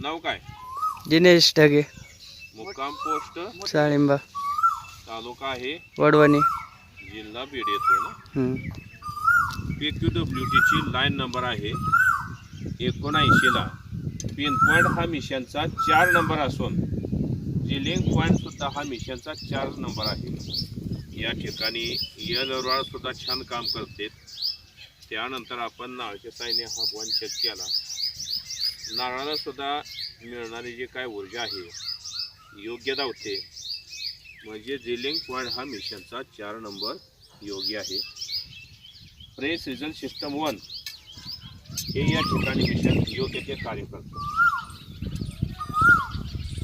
नाव काय? दिनेश ढगे, मुक्काम पोस्ट साळिंबा, तालुका आहे वडवणी. जिल्हा बीड येतोय ना. PQWT ची लाईन नंबर आहे 79 पिन पॉइंट हा मिशनचा 4 नंबर असून जिलिंग पॉइंट सुद्धा हा मिशनचा 4 नंबर आहे. या ठिकाणी एल सुद्धा छान काम करते. त्यानंतर आपण नारळाच्या साईने हा पॉइंट चेक केला. नारळाला सुद्धा मिळणारी जी काय ऊर्जा आहे योग्य धावते, म्हणजे जिलिंग पॉइंट हा मिशनचा 4 नंबर योग्य आहे. प्रेस रिझल्ट सिस्टम 1 हे या ठिकाणी मिशन योग्य ते कार्य करतं.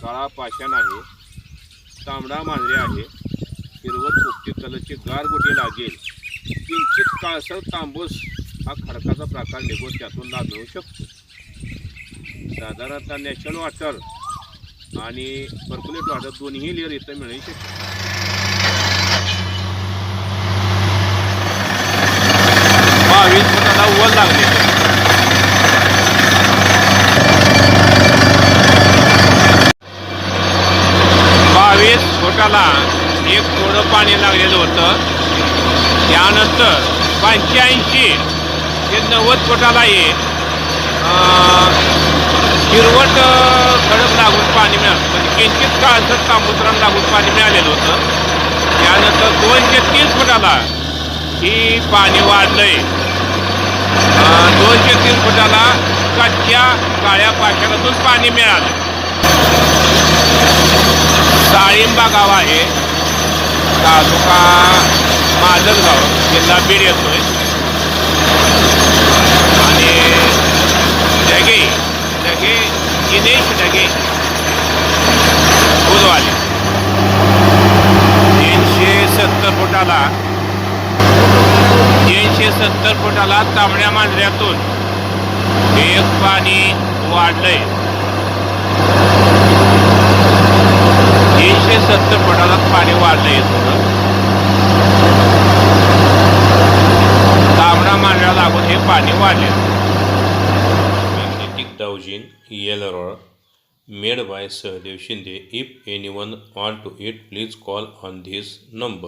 काळा पाषाण आहे, तांबडा मांजरे आहे, हिरवट पोपटी कलरचे गारगोटे लागेल. किंचित काळसर तांबूस हा खडकाचा प्रकार निघून त्यातून लाभ मिळू शकतो. साधारणतः नॅचरल वॉटर आणि पर्क्युलेट वॉटर दोन्ही लेअर इथं मिळू शकते. वर लागले 22 फुटाला एक थोडं पाणी लागलेलं होतं. त्यानंतर 85 ते 90 फुटाला हिरवट खडक लागून पाणी मिळालं, म्हणजे किंचित काळसर तांबूसरान लागून पाणी मिळालेलं होतं. त्यानंतर 2 ते 3 फुटाला ही पाणी वाढलंय. 2 ते 3 फुटाला कच्च्या काळ्या पाषाणातून पाणी मिळालं. साळिंबा गाव आहे, तालुका माजलगाव, जिल्हा बीड येतोय. आणि ढगे दिनेश ढगे फुलवाले 370 फुटाला 370 फुटाला तांबड्या मांजऱ्यातून एक पाणी वाढलंय. 370 फुटाला पाणी वाढलंय. तांबडा मांजऱ्या लागून हे पाणी वाढले. मॅग्नेटिक डाउजिन एलरॉर made by Sahadev Shinde. If anyone want to it, please call on this number.